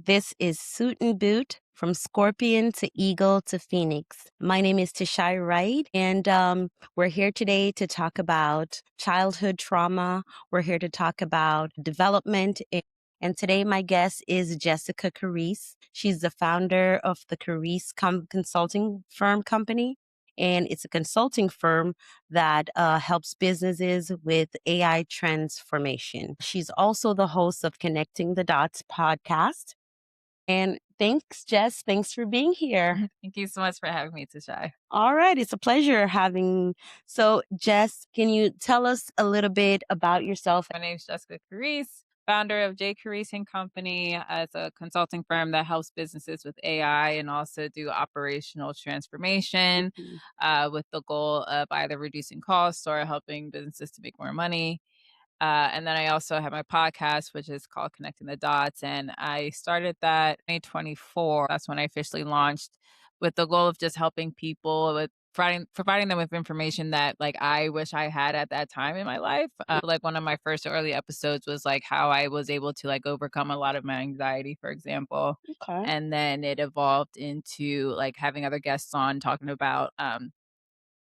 This is SUITT BOOT, from Scorpion to Eagle to Phoenix. My name is Tshai Wright, and we're here today to talk about childhood trauma. We're here to talk about development. And today my guest is Jessica Carisse. She's the founder of the Carisse Consulting firm company. And it's a consulting firm that helps businesses with AI transformation. She's also the host of Connecting the Dots podcast. And thanks, Jess. Thanks for being here. Thank you so much for having me, Tshai. All right. It's a pleasure having. So, Jess, can you tell us a little bit about yourself? My name is Jessica Carisse, founder of Carisse Company, as a consulting firm that helps businesses with AI and also do operational transformation with the goal of either reducing costs or helping businesses to make more money. And then I also have my podcast, which is called Connecting the Dots. And I started that in 2024. That's when I officially launched, with the goal of just helping people with providing them with information that like I wish I had at that time in my life. Like one of my first early episodes was like how I was able to like overcome a lot of my anxiety, for example. Okay. And then it evolved into like having other guests on talking about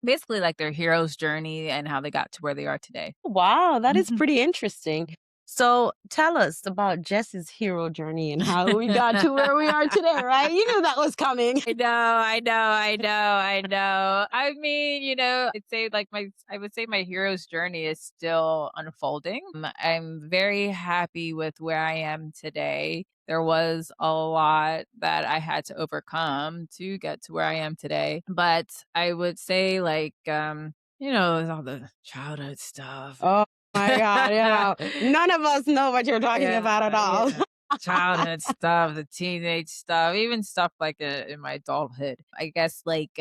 basically like their hero's journey and how they got to where they are today. Wow, that is pretty interesting. So tell us about Jess's hero journey and how we got to where we are today, right? You knew that was coming. I know. I mean, I would say my hero's journey is still unfolding. I'm very happy with where I am today. There was a lot that I had to overcome to get to where I am today. But I would say all the childhood stuff. Oh my God, yeah. None of us know what you're talking about at all. Yeah. Childhood stuff, the teenage stuff, even stuff like in my adulthood. I guess when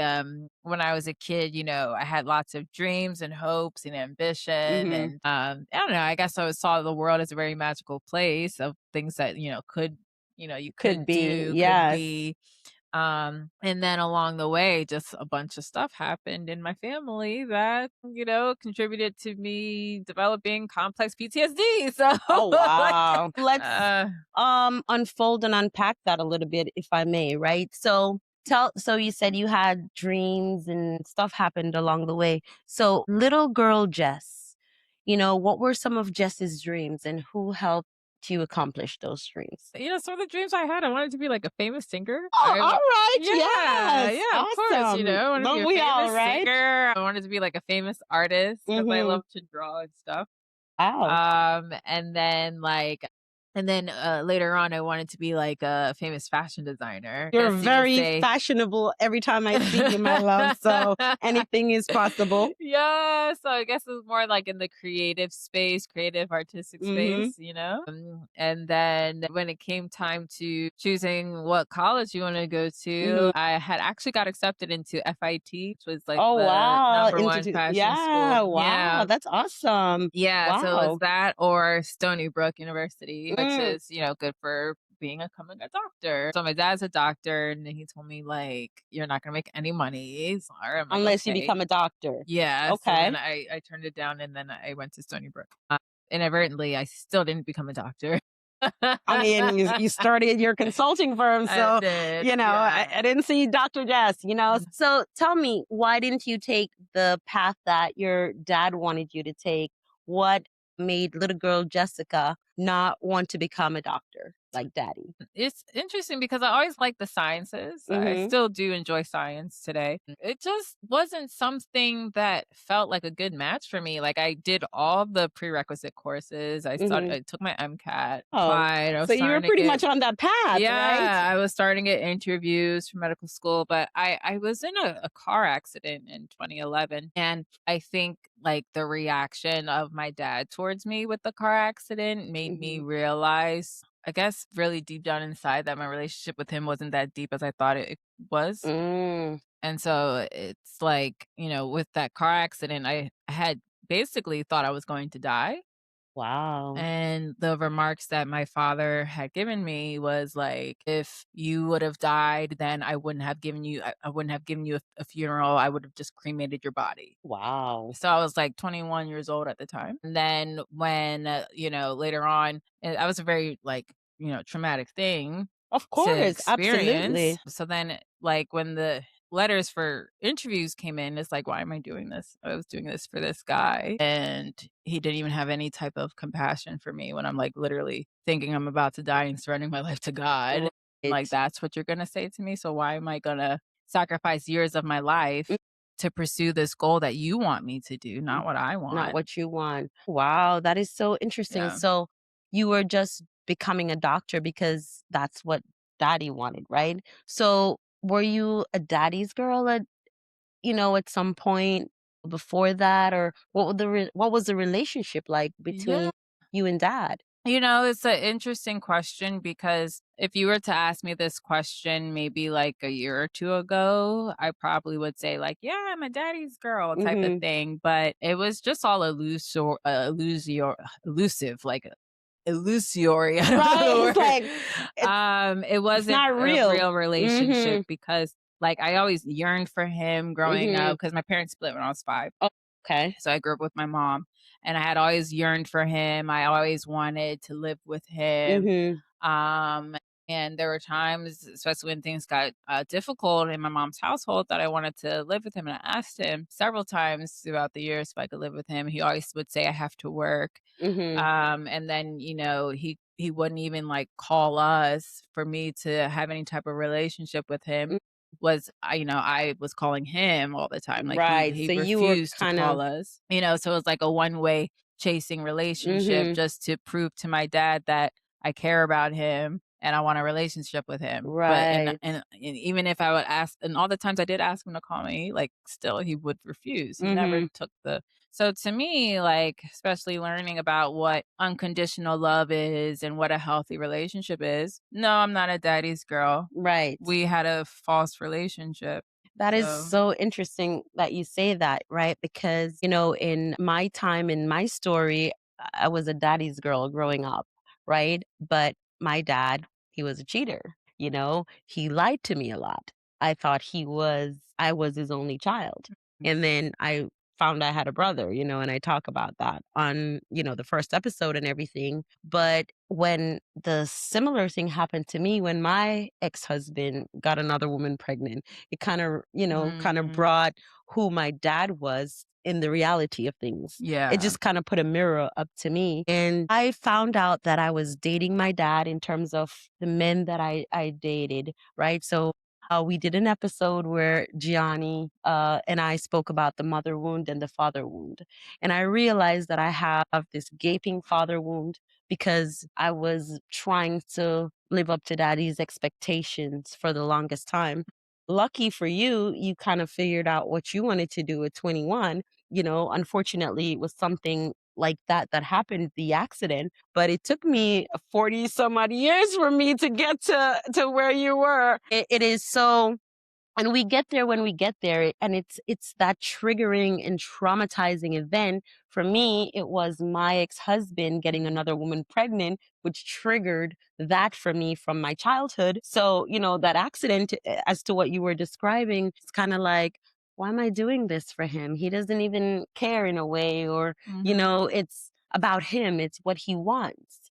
I was a kid, I had lots of dreams and hopes and ambition. And I don't know, I guess I saw the world as a very magical place of things that, you Could be, do, yes. could be. And then along the way, just a bunch of stuff happened in my family that, contributed to me developing complex PTSD. So, Oh, wow. Let's unfold and unpack that a little bit, if I may, right? So you said you had dreams and stuff happened along the way. So little girl Jess, what were some of Jess's dreams and who helped you accomplish those dreams? Some of the dreams I had, I wanted to be like a famous singer. Oh, all right. Yeah, Yes. of course. I wanted Don't to be we a famous all, right? singer. I wanted to be like a famous artist because I love to draw and stuff. Wow. And then later on, I wanted to be like a famous fashion designer. You're very fashionable every time I see you, my love. So anything is possible. Yeah. So I guess it was more like in the creative space, creative artistic space, And then when it came time to choosing what college you want to go to, I had actually got accepted into FIT, which was like number one fashion school. Wow. Yeah. That's awesome. Yeah, Wow. so it was that or Stony Brook University, which is, good for becoming a doctor. So my dad's a doctor, and he told me like, you're not gonna make any money unless you become a doctor. Yeah. Okay. So then I turned it down, and then I went to Stony Brook. Inadvertently, I still didn't become a doctor. I mean, you started your consulting firm, so I did, I didn't see Dr. Jess, So tell me, why didn't you take the path that your dad wanted you to take? What made little girl Jessica not want to become a doctor? like daddy? It's interesting because I always liked the sciences. I Mhm. still do enjoy science today. It just wasn't something that felt like a good match for me. Like I did all the prerequisite courses. Mhm. I took my MCAT, Oh, applied. I was so you were starting to pretty get much on that path, right? yeah, I was starting to get interviews for medical school, but I was in a car accident in 2011, and I think, like, the reaction of my dad towards me with the car accident made me Mhm. realize, I guess, really deep down inside that my relationship with him wasn't that deep as I thought it was, Mm. and so it's like, with that car accident, I had basically thought I was going to die. Wow. And the remarks that my father had given me was like, "If you would have died, then I wouldn't have given you a funeral. I would have just cremated your body." Wow. So I was like 21 years old at the time. And then when, later on, I was a very like, traumatic thing Of to course, experience. absolutely. So then, like, when the letters for interviews came in, it's like, "Why am I doing this?" I was doing this for this guy, and he didn't even have any type of compassion for me when I'm, like, literally thinking I'm about to die and surrendering my life to God. Like, Right. "That's what you're gonna say to me? So why am I gonna sacrifice years of my life to pursue this goal that you want me to do, Mhm. not what I Not want?" what you want. Wow, that is so interesting. Yeah. So you were just becoming a doctor because that's what daddy wanted, right? So were you a daddy's girl at some point before that, or what was the relationship like Yeah. between you and dad? It's an interesting question because if you were to ask me this question maybe like a year or two ago, I probably would say like, "Yeah, I'm a daddy's girl" type of Mhm. thing, but it was just all elusive, like illusory. I don't know Right, the it's word. like it's It it's wasn't not a real. real relationship Mhm. because like I always yearned for him growing Mhm. up because my parents split when I was 5. Oh, okay. So I grew up with my mom, and I had always yearned for him. I always wanted to live with him. Mhm. Um, and there were times, especially when things got difficult in my mom's household, that I wanted to live with him. And I asked him several times throughout the years if I could live with him. He always would say, "I have to work." Mhm. And then, he wouldn't even like call us for me to have any type of relationship with him. Mm, I was calling him all the time. Like right. he So you were refused to kind call of us. So it was like a one-way chasing relationship mhm. just to prove to my dad that I care about him and I want a relationship with him. But Right. and even if I would ask, and all the times I did ask him to call me, like still he would refuse. He never Mhm. took the so to me, like, especially learning about what unconditional love is and what a healthy relationship is, no, I'm not a daddy's girl. Right. We had a false relationship. That is So, so interesting that you say that, right? Because in my time, in my story, I was a daddy's girl growing up, right? But my dad, he was a cheater. He lied to me a lot. I was his only child. And then I found I had a brother, and I talk about that on the first episode and everything. But when the similar thing happened to me when my ex-husband got another woman pregnant, it kind of mhm, brought who my dad was in the reality of things. It yeah. just kind of put a mirror up to me. And I found out that I was dating my dad in terms of the men that I dated, right? So we did an episode where Gianni and I spoke about the mother wound and the father wound. And I realized that I have this gaping father wound because I was trying to live up to daddy's expectations for the longest time. Lucky for you, you kind of figured out what you wanted to do at 21. Unfortunately, it was something like that happened, the accident, but it took me 40 some odd years for me to get to where you were. It is so, and we get there when we get there, and it's that triggering and traumatizing event. For me, it was my ex-husband getting Mhm, another woman pregnant, which triggered that for me from my childhood. So that accident, as to what you were describing, it's kind of like, why am I doing this for him? He doesn't even care in a way, or mhm, it's about him, it's what he wants.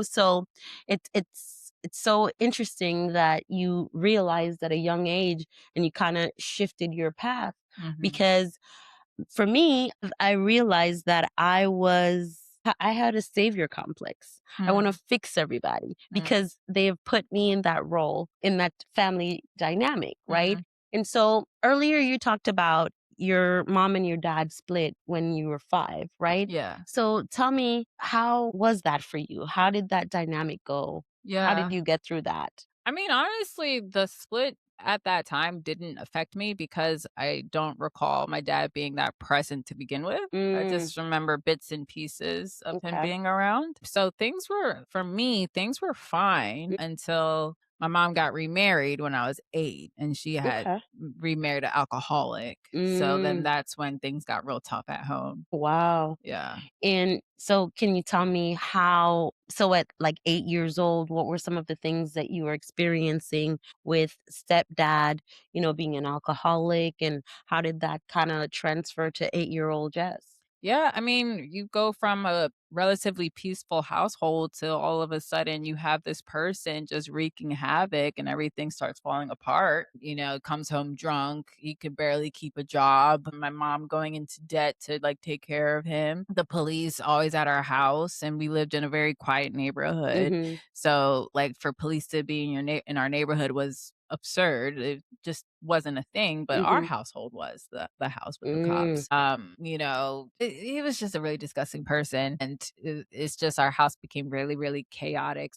So it's so interesting that you realized at a young age and you kind of shifted your path, mhm, because for me, I realized that I was I had a savior complex. I want to Mm, fix everybody mm, because they have put me in that role, in that family dynamic, right? mm. And so earlier you talked about your mom and your dad split when you were 5, right? Yeah. So tell me, how was that for you? How did that dynamic go? How did Yeah. you get through that? I mean, honestly, the split at that time didn't affect me because I don't recall my dad being that present to begin with. I Mm, just remember bits and pieces of him okay. being around. So things were, for me, things were fine until my mom got remarried when I was 8 and she had Okay. remarried an alcoholic. So then Mm, that's when things got real tough at home. wow. Yeah. And so can you tell me how so at like 8 years old, what were some of the things that you were experiencing with stepdad, being an alcoholic, and how did that kinda transfer to 8-year-old Jess? Yeah, I mean, you go from a relatively peaceful household to all of a sudden you have this person just wreaking havoc and everything starts falling apart. Comes home drunk, he could barely keep a job. My mom going into debt to like take care of him. The police always at our house, and we lived in a very quiet neighborhood. Mhm, So, like, for police to be in our neighborhood was absurd. It just wasn't a thing, but our mhm, household was the house with the mm, cops. He was just a really disgusting person, and it's just our house became really, really chaotic.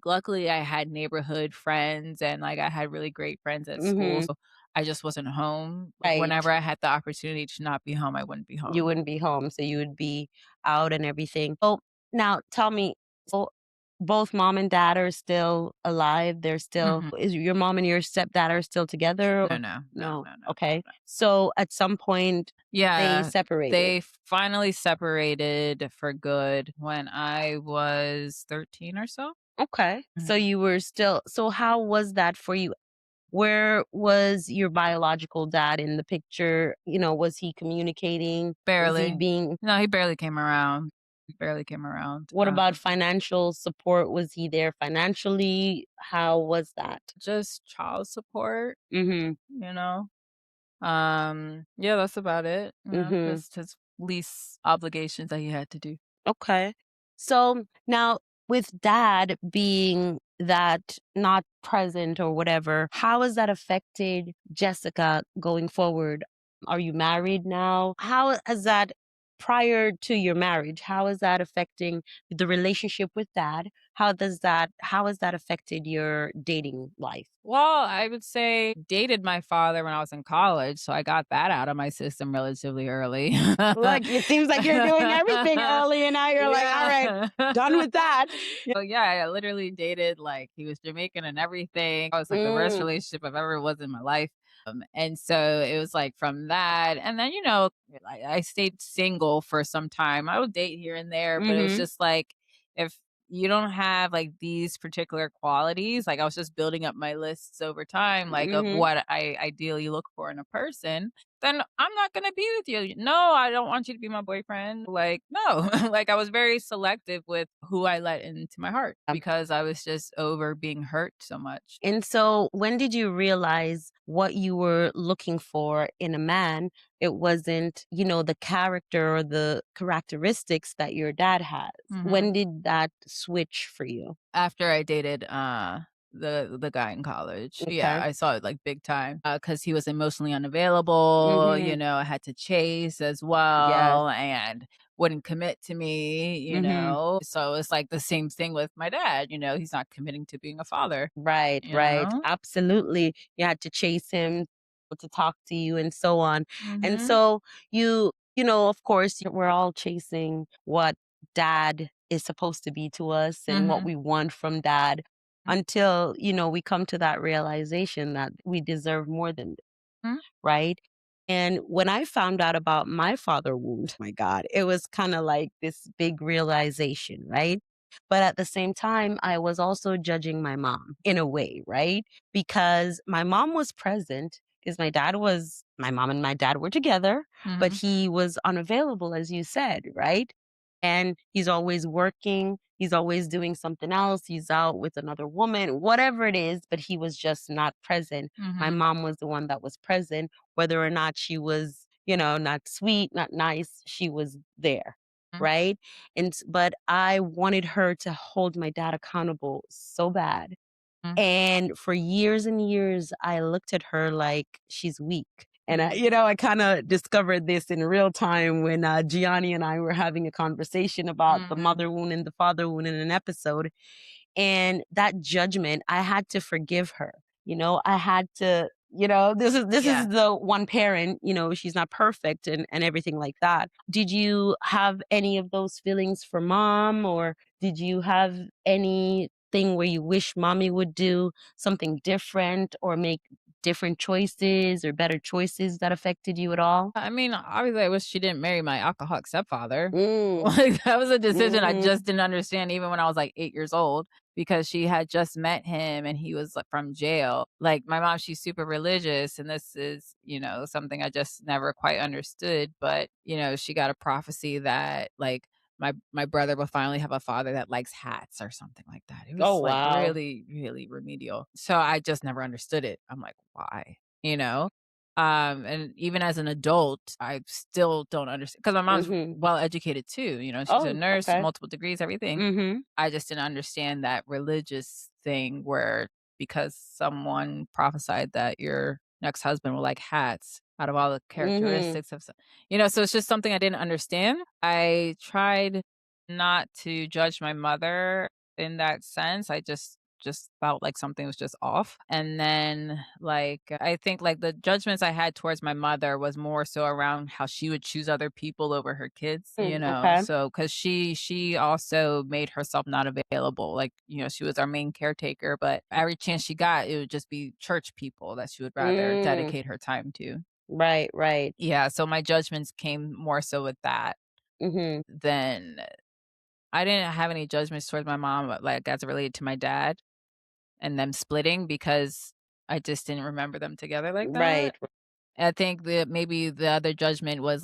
Luckily, I had neighborhood friends, and like I had really great friends at school. mhm, So I just wasn't home. Like right. whenever I had the opportunity to not be home, I wouldn't be You home. wouldn't be home, so you would be out and everything. Oh, now tell me, so both mom and dad are still alive? They're still Mhm. is your mom and your stepdad are still together No, or no, no, no? no, no, Okay. no. So at some point they Yeah, separated. they finally separated for good when I was 13 or so. Okay. So Mhm. you were still so how was that for you? Where was your biological dad in the picture? Was he communicating? Was he Barely. being No, he barely came around. He barely came around. What about financial support? Was he there financially? How was that? Just child support, Mhm, you know? Yeah, that's about it, mhm. just his lease obligations that he had to do. Okay. So now with dad being that not present or whatever, how has that affected Jessica going forward? Are you married now? How has that prior to your marriage, how is that affecting the relationship with dad? How has that affected your dating life? Well, I would say dated my father when I was in college, so I got that out of my system relatively early. Look, it seems like you're doing everything early and now you're like, "All right, Yeah. done with that." Yeah. So, yeah, I literally dated, like, he was Jamaican and everything. I was, like, the worst Mm, relationship I've ever was in my life. And so it was, like, from that and then, I stayed single for some time. I would date here and there, but it was mhm, just, like, if you don't have, like, these particular qualities, like, I was just building up my lists over time, like, of mhm. what I ideally look for in a person, then I'm not gonna be with you. No, I don't want you to be my boyfriend. Like, no. Like, I was very selective with who I let into my heart because I was just over being hurt so much. And so when did you realize what you were looking for in a man? It wasn't, the character or the characteristics that your dad has. When Mhm. did that switch for you? After I dated, the guy in college. Yeah, Okay. I saw it, like, big time, because he was emotionally unavailable, Mhm. I had to chase as Yes. well and wouldn't commit to me, Mhm. So it's, like, the same thing with my dad, he's not committing to being a father, Right, you right. know? Absolutely. You had to chase him to talk to you and so on. And Mhm, so of course, we're all chasing what dad is supposed to be to us and what mhm, we want from dad until, we come to that realization that we deserve more than mhm, right? And when I found out about my father wound, my God, it was kind of like this big realization, right? But at the same time, I was also judging my mom in a way, right? Because my mom was present because my mom and my dad were together, but mhm, he was unavailable, as you said, right? And he's always working, he's always doing something else, he's out with another woman, whatever it is, but he was just not present. My mhm, mom was the one that was present whether or not she was, not sweet, not nice, she was there. right? But I wanted her to hold my dad accountable so bad. Mhm. And for years and years, I looked at her like she's weak. And Mhm. I kind of discovered this in real time when Gianni and I were having a conversation about the Mhm. mother wound and the father wound in an episode. And that judgment, I had to forgive her. I had to, this is Yeah. the one parent, she's not perfect and everything like that. Did you have any of those feelings for mom, or did you have anything where you wish mommy would do something different or make different choices or better choices that affected you at all? I mean, obviously, I wish she didn't marry my alcoholic stepfather. Mm. Like, that was a decision I Mhm. just didn't understand even when I was, like, 8 years old because she had just met him and he was, like, from jail. Like, my mom, she's super religious, and this is, something I just never quite understood, but, she got a prophecy that, like, my brother will finally have a father that likes hats or something like that. It Oh, was, like, wow. really, really remedial. So I just never understood it. I'm like, "Why?" You know? And even as an adult, I still don't understand because my mom's Mhm. well educated too, she's a Oh, nurse, okay. multiple degrees, everything. Mhm. I just didn't understand that religious thing where because someone prophesied that your next husband will like hats out of all the Mhm. characteristics of so it's just something I didn't understand. I tried not to judge my mother in that sense. I just felt like something was just off. And then like I think like the judgments I had towards my mother was more so around how she would choose other people over her kids, Okay. So cuz she also made herself not available. Like, she was our main caretaker, but every chance she got, it would just be church people that she would rather Mm. dedicate her time to. Right, right. Yeah, so my judgments came more so with that Mhm. than I didn't have any judgments towards my mom, but, like, as it related to my dad and them splitting because I just didn't remember them together like that. Right. I think that maybe the other judgment was,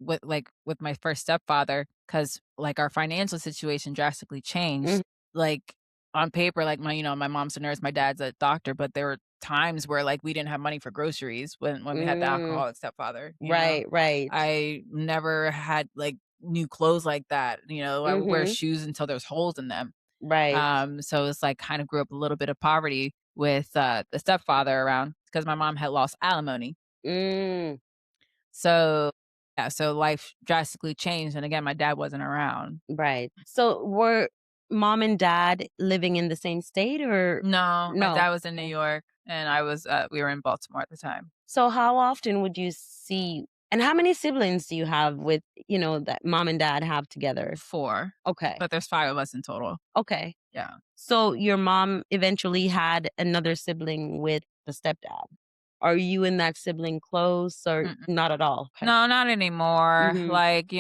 with my first stepfather, because like, our financial situation drastically Mhm. changed. Like, on paper, like, my mom's a nurse, my dad's a doctor, but there were times where, like, we didn't have money for groceries when we had the Mm. alcoholic stepfather. Right, right. I never had, like, new clothes like that, I would wear Mhm. shoes until there's holes in them. Right. So it's like kind of grew up a little bit of poverty with, the stepfather around because my mom had lost alimony. Mm. So, yeah, so life drastically changed, and again, my dad wasn't around. Right. So were mom and dad living in the same state or No, my no? dad was in New Okay. York, and we were in Baltimore at the time. So how often would you see, and how many siblings do you have with, that mom and dad have together? 4, Okay. but there's 5 of us in total. Okay. Yeah. So your mom eventually had another sibling with the stepdad. Are you and that sibling close or Mm-mm. not at all? Okay. No, not anymore. Mhm. Like,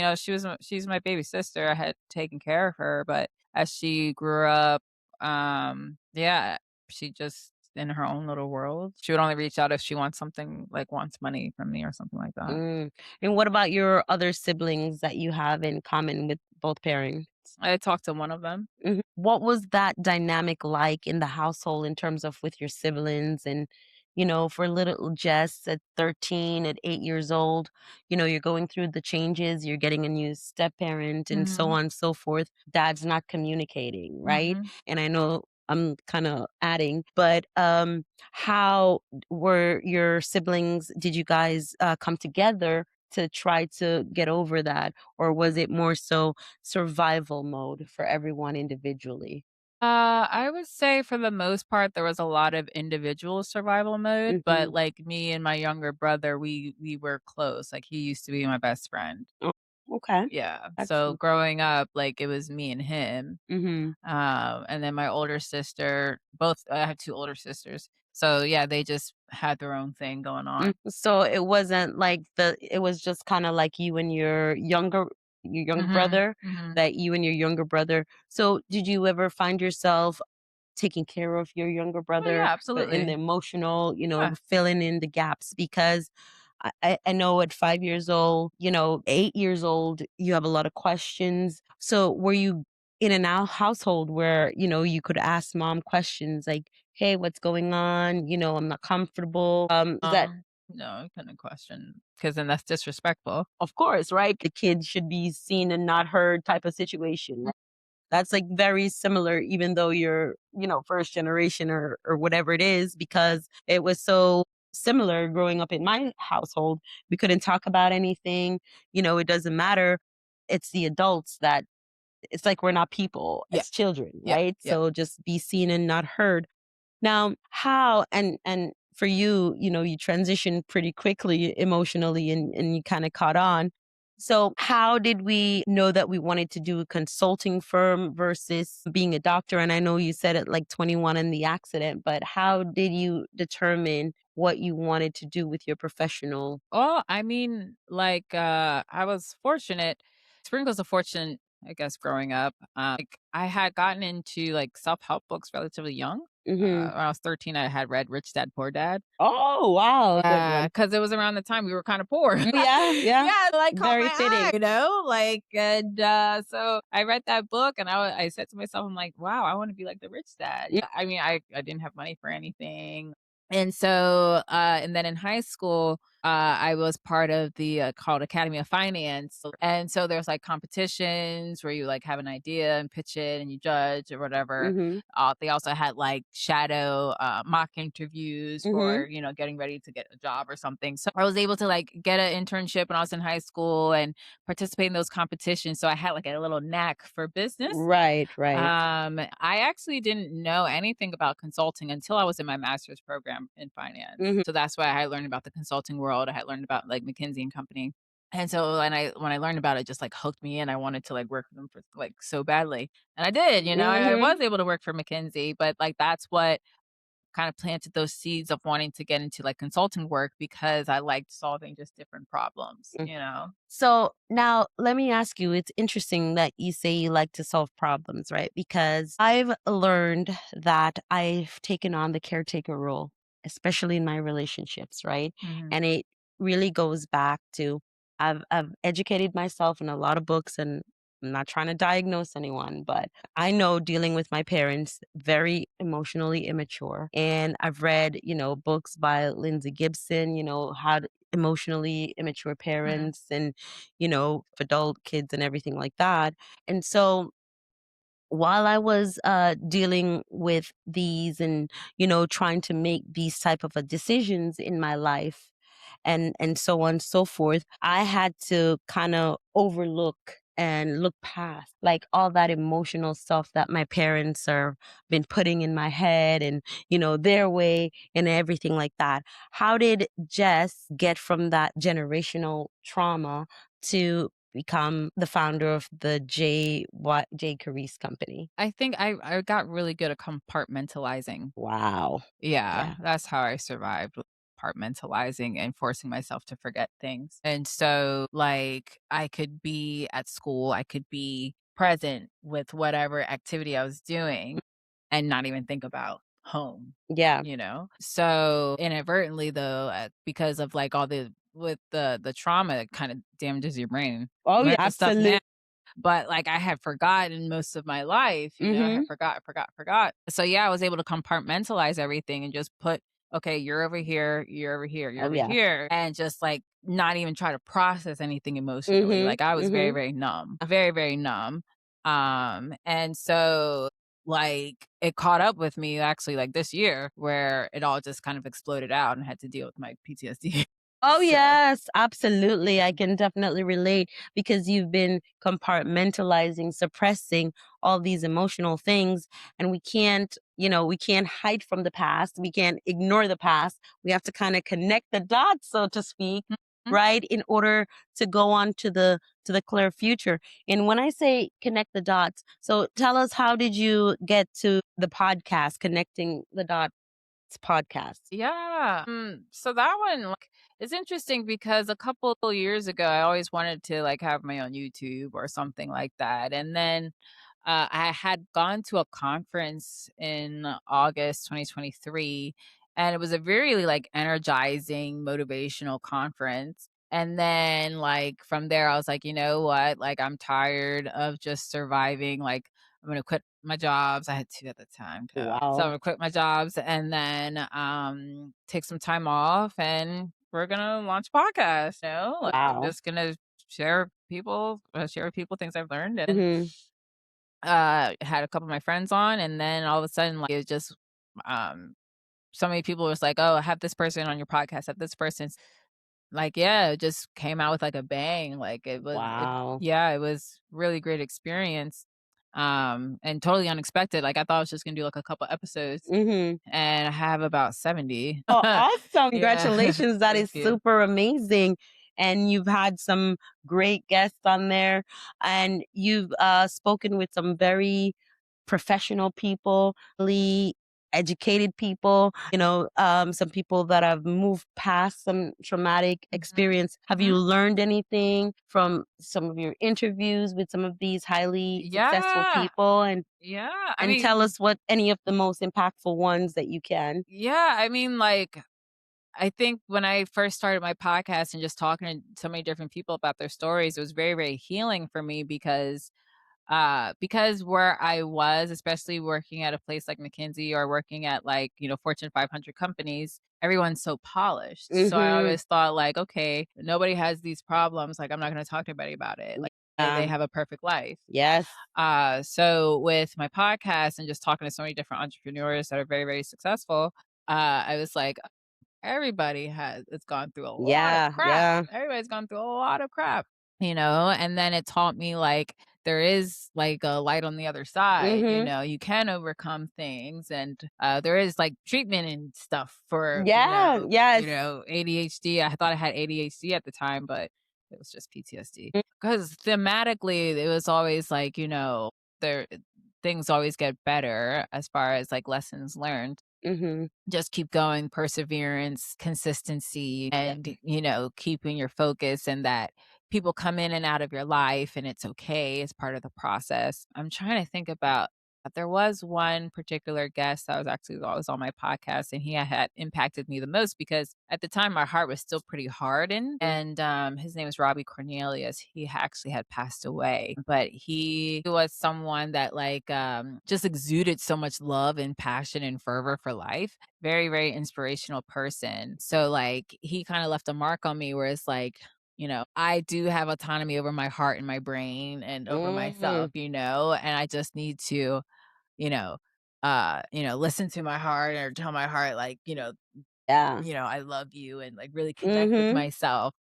she's my baby sister. I had taken care of her, but as she grew up, yeah, she just in her own little world. She would only reach out if she wants money from me or something like that. Mm. And what about your other siblings that you have in common with both parents? I talked to one of them. Mhm. What was that dynamic like in the household in terms of with your siblings? And, for little Jess at 13, at 8 years old, you're going through the changes, you're getting a new step parent and so Mhm. on and so forth. Dad's not communicating, right? Mhm. And I know I'm kind of adding, but how were your siblings? Did you guys come together to try to get over that? Or was it more so survival mode for everyone individually? I would say for the most part, there was a lot of individual survival mode, but Mhm. like me and my younger brother, we were close. Like he used to be my best friend. Oh, okay. Yeah. So Excellent. growing up, like it was me and him. Mhm. And then my older sister, both I have 2 older sisters. So yeah, they just had their own thing going on. So it wasn't like it was just kinda like you and your younger Mhm. brother, Mhm. that you and your younger brother. So did you ever find yourself taking care of your younger Oh brother, yeah, but in the absolutely. emotional, Yeah. filling in the gaps? Because I know at 5 years old, 8 years old, you have a lot of questions. So were you in a now household where, you could ask mom questions like, "Hey, what's going on?" "I'm not comfortable." Is that No. No, I couldn't question because then that's disrespectful. Of course, right? The kid should be seen and not heard type of situation. That's like very similar, even though you're, first generation or whatever it is, because it was so similar growing up in my household. We couldn't talk about anything. It doesn't matter. It's the adults that it's like we're not people Yeah, as children, yeah, right? yeah. So just be seen and not heard. Now, how and for you, you transitioned pretty quickly emotionally and you kind of caught on. So, how did we know that we wanted to do a consulting firm versus being a doctor? And I know you said it like 21 in the accident, but how did you determine what you wanted to do with your professional? Well, I mean, like, I was fortunate sprinkles of fortune, I guess, growing up. Like, I had gotten into, like, self-help books relatively young. Hmm. When I was 13, I had read Rich Dad, Poor Dad. Oh, wow. Good one. Because it was around the time we were kinda poor. Yeah, yeah. Yeah, like, caught my Very eye, fitting. like, and, so I read that book and I said to myself, I'm like, "Wow, I wanna be like the rich dad." Mm. I mean, I didn't have money for anything. And so, and then in high school, I was part of the, called Academy of Finance, and so there's, like, competitions where you, like, have an idea and pitch it and you judge or whatever. Mhm. They also had, like, shadow, mock interviews Mhm. for, getting ready to get a job or something. So I was able to, like, get an internship when I was in high school and participate in those competitions, so I had, like, a little knack for business. Right, right. I actually didn't know anything about consulting until I was in my master's program in finance. Mhm. So that's why I had learned about the consulting world. I had learned about like McKinsey and Company. And so when I learned about it, just like hooked me in. I wanted to like work for them for like so badly. And I did, I Mhm. was able to work for McKinsey, but like that's what kind of planted those seeds of wanting to get into like consulting work because I liked solving just different problems. So now let me ask you, it's interesting that you say you like to solve problems, right? Because I've learned that I've taken on the caretaker role, especially in my relationships, right? Mhm. And it really goes back to I've educated myself in a lot of books and I'm not trying to diagnose anyone, but I know dealing with my parents, very emotionally immature. And I've read, books by Lindsay Gibson, how emotionally immature Mhm. parents and adult kids and everything like that. And so while I was dealing with these and trying to make these type of decisions in my life and so on and so forth, I had to kind of overlook and look past like all that emotional stuff that my parents are been putting in my head and their way and everything like that. How did Jess get from that generational trauma to become the founder of the J. Carisse company? I think I got really good at compartmentalizing. Wow. Yeah, Yeah. that's how I survived with compartmentalizing and forcing myself to forget things. And so, like, I could be at school, I could be present with whatever activity I was doing and not even think about Yeah. So, inadvertently though, because of like all the trauma, it kind of damages your brain. Oh, yeah, Learn the stuff now absolutely. but, like, I had forgotten most of my life, I had Mhm. forgot. So, yeah, I was able to compartmentalize everything and just put, "Okay, you're over here, you're over here, you're Oh, over yeah. here," and just, like, not even try to process anything emotionally. Mhm. Like, I was very, Mhm. very numb, very, very numb. And so, like, it caught up with me actually, like, this year where it all just kind of exploded out and had to deal with my PTSD. Oh, So yes, absolutely. I can definitely relate because you've been compartmentalizing, suppressing all these emotional things. And we can't hide from the past. We can't ignore the past. We have to kind of connect the dots, so to speak, mhm. right? In order to go on to the clear future. And when I say connect the dots, so tell us, how did you get to the podcast, connecting the dots podcast? Yeah. So that one, like, is interesting because a couple of years ago, I always wanted to like have my own YouTube or something like that. And then I had gone to a conference in August 2023, and it was a very like energizing, motivational conference. And then, like, from there, I was like, you know what? Like, I'm tired of just surviving. Like, I'm gonna quit my jobs. I had 2 at the time, so I'm Wow. gonna quit my jobs and then, take some time off and we're gonna launch a podcast, like, I'm Wow. just gonna share with people things I've learned, and, Mhm. had a couple of my friends on, and then all of a sudden, like, it just, um so many people was like, "Oh, have this person on your podcast, have this person." Like, yeah, it just came out with, like, a bang, like, Wow. it was really great experience, and totally unexpected, like, I thought I was just gonna do, like, a couple episodes, Mhm. and I have about 70. Oh, awesome. Yeah. Congratulations. That Thank is you. super amazing. And you've had some great guests on there, and you've spoken with some very professional people, really educated people, some people that have moved past some traumatic Mhm, experience. Have you mhm. learned anything from some of your interviews with some of these highly successful Yeah, people? yeah, I And tell mean us what any of the most impactful ones that you can. yeah, I mean, like, I think when I first started my podcast and just talking to so many different people about their stories, it was very, very healing for me because where I was, especially working at a place like McKinsey or working at, like, Fortune 500 companies, everyone's so polished. So I Mhm. always thought, like, okay, nobody has these problems. Like, I'm not going to talk to anybody about it. Like, they Yeah. have a perfect life. Yes. So with my podcast and just talking to so many different entrepreneurs that are very, very successful, I was like, everybody has gone through a lot of Yeah, crap. yeah. Everybody's gone through a lot of crap, and then it taught me, like, there is, like, a light on the other side, Mhm. you can overcome things, and, there is, like, treatment and stuff for, Yeah, yes. ADHD. I thought I had ADHD at the time, but it was just PTSD. Mm. Because thematically, it was always like, there things always get better as far as, like, lessons learned. Mhm. Just keep going, perseverance, consistency, Yeah. and, keeping your focus, and that people come in and out of your life and it's okay. It's part of the process. I'm trying to think about there was one particular guest that was on my podcast, and he had impacted me the most because at the time my heart was still pretty hardened. And his name is Robbie Cornelius. He actually had passed away, but he was someone that, like, just exuded so much love and passion and fervor for life. Very, very inspirational person. So, like, he kind of left a mark on me where it's like, I do have autonomy over my heart and my brain and over Mm. myself, and I just need to, you know, listen to my heart or tell my heart, like, Yeah. I love you, and, like, really connect with Mhm. myself,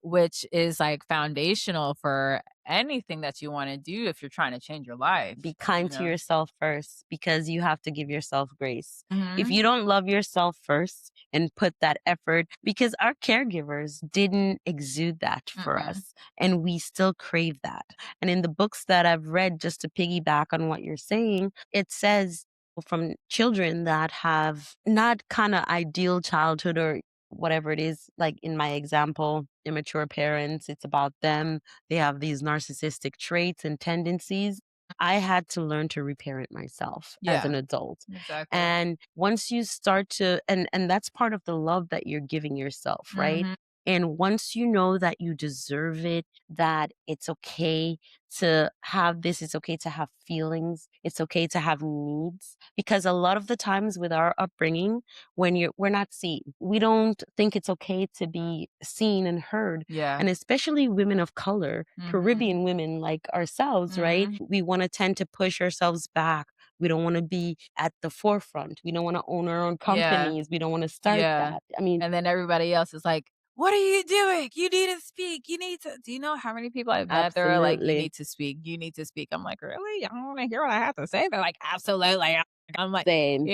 which is, like, foundational for anything that you wanna do if you're trying to change your life, Be kind to yourself first because you have to give yourself grace. If Mhm, you don't love yourself first and put that effort, because our caregivers didn't exude that for mm-mm, us, and we still crave that. And in the books that I've read, just to piggyback on what you're saying, it says from children that have not kind of ideal childhood or whatever it is, like in my example, immature parents, it's about them. They have these narcissistic traits and tendencies. I had to learn to reparent myself as yeah, an adult. exactly. And once you start to and that's part of the love that you're giving yourself, right? Mhm, And once you know that you deserve it, that it's okay to have this, it's okay to have feelings, it's okay to have needs. Because a lot of the times with our upbringing, when we're not seen, we don't think it's okay to be seen and heard. yeah, And especially women of color, mhm, Caribbean women like ourselves, right? mhm, We want to tend to push ourselves back. We don't want to be at the forefront. We don't want to own our own yeah, companies. We don't want to start yeah, that. I mean, and then everybody else is like, "What are you doing? You need to speak, you need to." Do you know how many people I've met that are like, "You absolutely. need to speak, you need to speak." I'm like, "Really? I don't wanna hear what I have to say?" They're like, "Absolutely." I'm like, Same.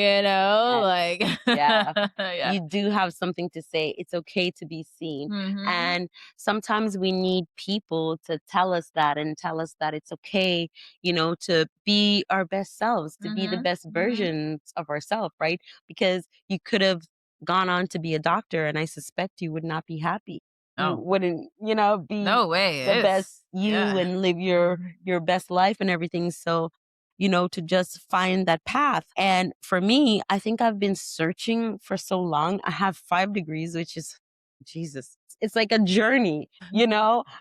like Yeah. yeah. You do have something to say. It's okay to be seen. Mhm, And sometimes we need people to tell us that and tell us that it's okay, to be our best selves, to be the mhm, best mhm. versions of ourselves, right? Because you could have gone on to be a doctor and I suspect you would not be happy. You Oh, wouldn't, be no way, the it's best you yeah. and live your best life and everything. So to just find that path. And for me, I think I've been searching for so long. I have 5 degrees, which is Jesus. It's like a journey.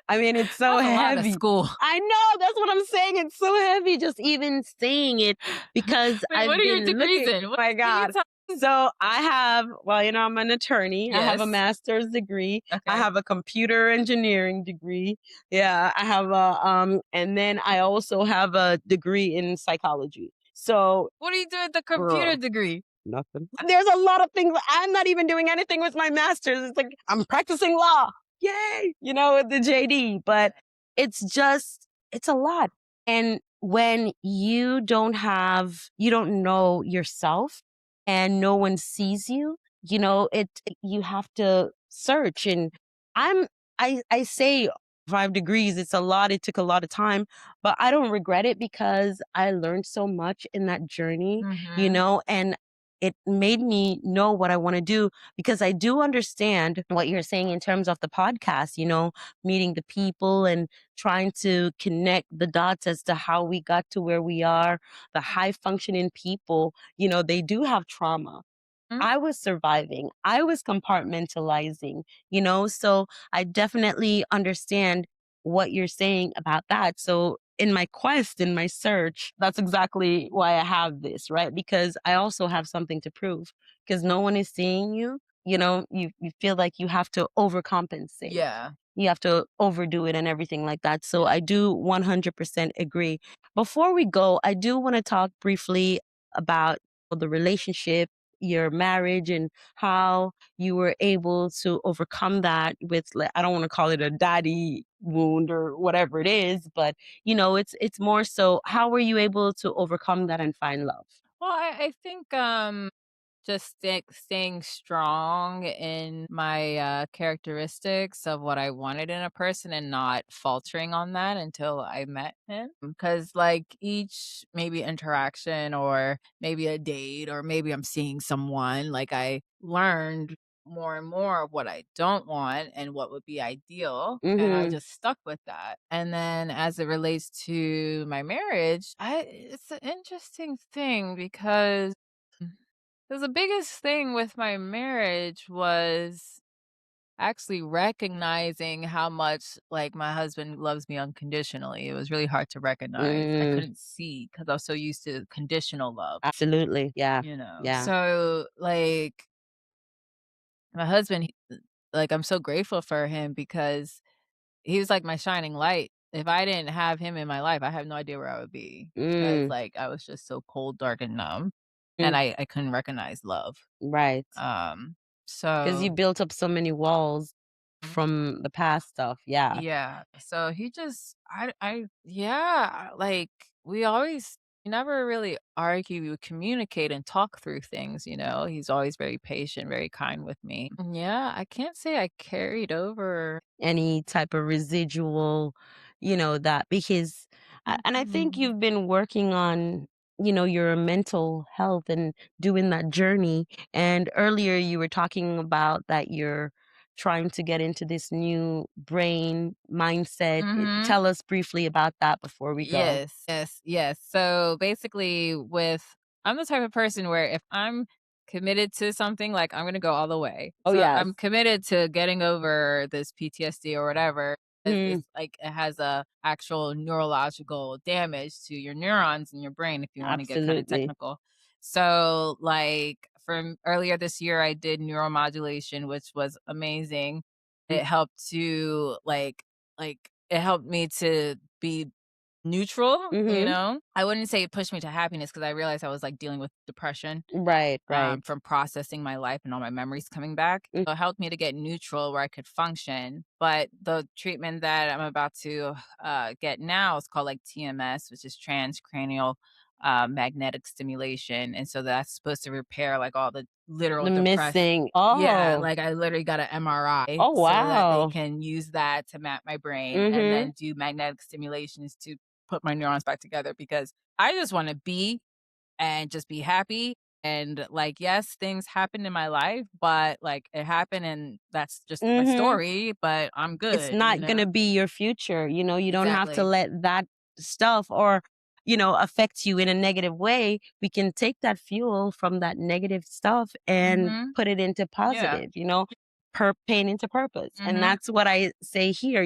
I mean, it's so That's a lot of heavy. school. I know, that's what I'm saying. It's so heavy just even saying it because Wait, what I've are your been degrees looking. in? What My can you God. tell So I have, well, I'm an attorney. I have a Yes. master's degree. I Okay. have a computer engineering degree. Yeah, I have and then I also have a degree in psychology. So, What do you do with the computer girl, degree? nothing. There's a lot of things. I'm not even doing anything with my master's. It's like I'm practicing law. Yay! With the JD, but it's a lot. And when you don't know yourself and no one sees you, you have to search. And I'm, I say 5 degrees, it's a lot. It took a lot of time, but I don't regret it because I learned so much in that journey, Mhm. and it made me know what I want to do because I do understand what you're saying in terms of the podcast, meeting the people and trying to connect the dots as to how we got to where we are. The high functioning people, they do have trauma. Mm. I was surviving. I was compartmentalizing, so I definitely understand what you're saying about that. So in my quest, in my search, that's exactly why I have this, right? Because I also have something to prove because no one is seeing you. You feel like you have to overcompensate. Yeah. You have to overdo it and everything like that. So I do 100% agree. Before we go, I do want to talk briefly about the relationship, your marriage, and how you were able to overcome that with, like, I don't want to call it a daddy wound or whatever it is, but it's more so how were you able to overcome that and find love? Well, I think, just staying strong in my, characteristics of what I wanted in a person and not faltering on that until I met him. Because, like, each maybe interaction or maybe a date or maybe I'm seeing someone, like, I learned more and more of what I don't want and what would be ideal, and I Mhm. just stuck with that. And then as it relates to my marriage, I it's an interesting thing because the biggest thing with my marriage was actually recognizing how much, like, my husband loves me unconditionally. It was really hard to recognize. I Mm, couldn't see because I was so used to conditional love, absolutely. Yeah. Yeah. So, like, my husband, like, I'm so grateful for him because he was like my shining light. If I didn't have him in my life, I have no idea where I would be because, Mm, like, I was just so cold, dark, and numb, and mm, I couldn't recognize love. right. Um, Because you so built up so many walls from the past stuff. Yeah. yeah, so he just yeah, like, we always we never really argue, we would communicate and talk through things, He's always very patient, very kind with me. Yeah, I can't say I carried over. Any type of residual, that because and I think Mhm. you've been working on, your mental health and doing that journey. And earlier you were talking about that you're trying to get into this new brain mindset. Mhm. Tell us briefly about that before we go. Yes, yes, yes. So basically, I'm the type of person where if I'm committed to something, like, I'm gonna go all the way. Oh, So yes. I'm committed to getting over this PTSD or whatever. Mhm. It's like it has a actual neurological damage to your neurons in your brain if you want to get kind of Absolutely. technical. So, like, from earlier this year, I did neuromodulation, which was amazing. It helped to like it helped me to be neutral, Mhm. I wouldn't say it pushed me to happiness because I realized I was, like, dealing with depression, Right, right. from processing my life and all my memories coming back. Mm. So it helped me to get neutral where I could function, but the treatment that I'm about to, get now is called, like, TMS, which is transcranial, magnetic stimulation, and so that's supposed to repair, like, all the literal The depressed. missing. Yeah, Oh. like, I literally got an MRI Oh, so that they wow. can use that to map my brain and Mhm. then do magnetic stimulations to put my neurons back together because I just wanna be and just be happy, and, like, yes, things happen in my life, but, like, it happened and that's just my Mhm. story, but I'm It's good, not gonna be your future, you don't have to Exactly. let that stuff or, affect you in a negative way. We can take that fuel from that negative stuff and Mhm. put it into Yeah. positive, pain into purpose. And Mhm. that's what I say here,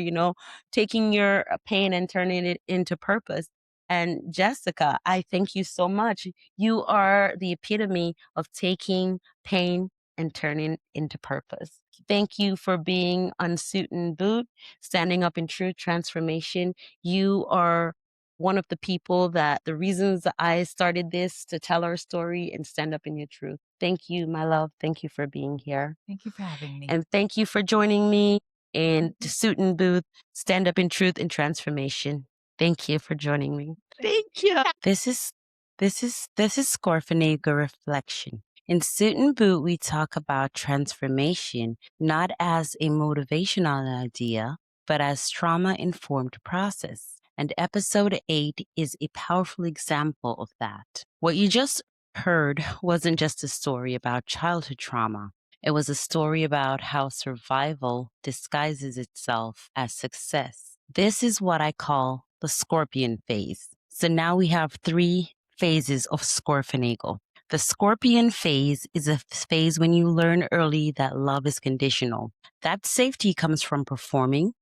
taking your pain and turning it into purpose. And Jessica, I thank you so much. You are the epitome of taking pain and turning into purpose. Thank you for being on Suit and Boot, standing up in true transformation. You are one of the people that the reasons I started this to tell our story and stand up in your truth. Thank you, my love. Thank you for being here. Thank you for having me. And thank you for joining me in the Suit and Booth, Stand Up in Truth and Transformation. Thank you for joining me. Thank you. This is Scorphenegle Reflection. In Suit and Boot, we talk about transformation not as a motivational idea, but as trauma-informed process. And episode 8 is a powerful example of that. What you just heard wasn't just a story about childhood trauma. It was a story about how survival disguises itself as success. This is what I call the scorpion phase. So now we have 3 phases of Scorphenegle. The scorpion phase is a phase when you learn early that love is conditional. That safety comes from performing.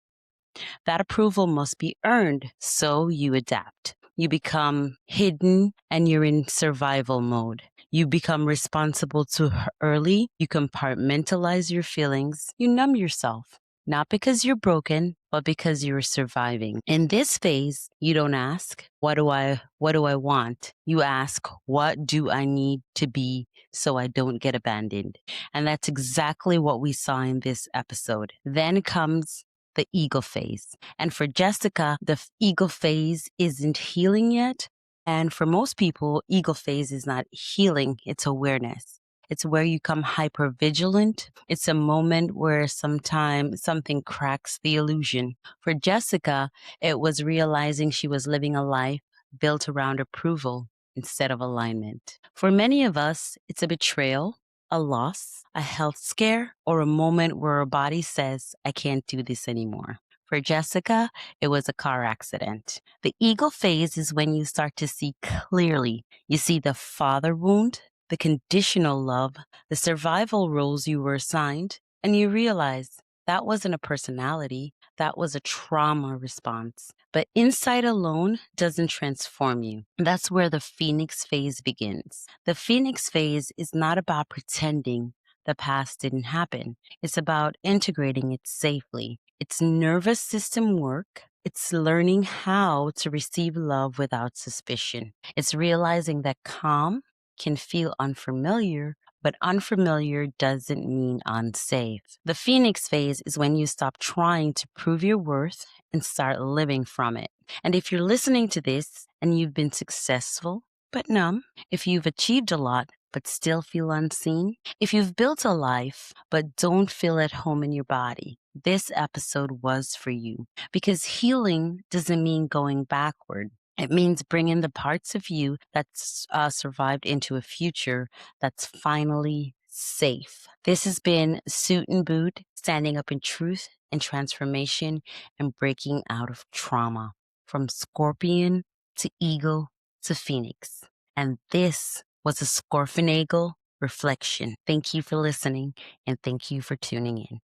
That approval must be earned, so you adapt. You become hidden and you're in survival mode. You become responsible too early. You compartmentalize your feelings. You numb yourself. Not because you're broken, but because you're surviving. In this phase, you don't ask, what do I want? You ask, what do I need to be so I don't get abandoned? And that's exactly what we saw in this episode. Then comes the ego phase. And for Jessica, the ego phase isn't healing yet. And for most people, ego phase is not healing, it's awareness. It's where you come hyper vigilant. It's a moment where sometimes something cracks the illusion. For Jessica, it was realizing she was living a life built around approval instead of alignment. For many of us, it's a betrayal, a loss, a health scare, or a moment where our body says, I can't do this anymore. For Jessica, it was a car accident. The ego phase is when you start to see clearly. You see the father wound, the conditional love, the survival roles you were assigned, and you realize that wasn't a personality, that was a trauma response. But insight alone doesn't transform you. That's where the Phoenix phase begins. The Phoenix phase is not about pretending the past didn't happen. It's about integrating it safely. It's nervous system work. It's learning how to receive love without suspicion. It's realizing that calm can feel unfamiliar, but unfamiliar doesn't mean unsafe. The Phoenix phase is when you stop trying to prove your worth and start living from it. And if you're listening to this and you've been successful but numb, if you've achieved a lot but still feel unseen, if you've built a life but don't feel at home in your body, this episode was for you. Because healing doesn't mean going backward. It means bringing the parts of you that's survived into a future that's finally safe. This has been Suit and Boot, standing up in truth and transformation and breaking out of trauma. From scorpion to eagle to phoenix. And this was a Scorphenegle reflection. Thank you for listening and thank you for tuning in.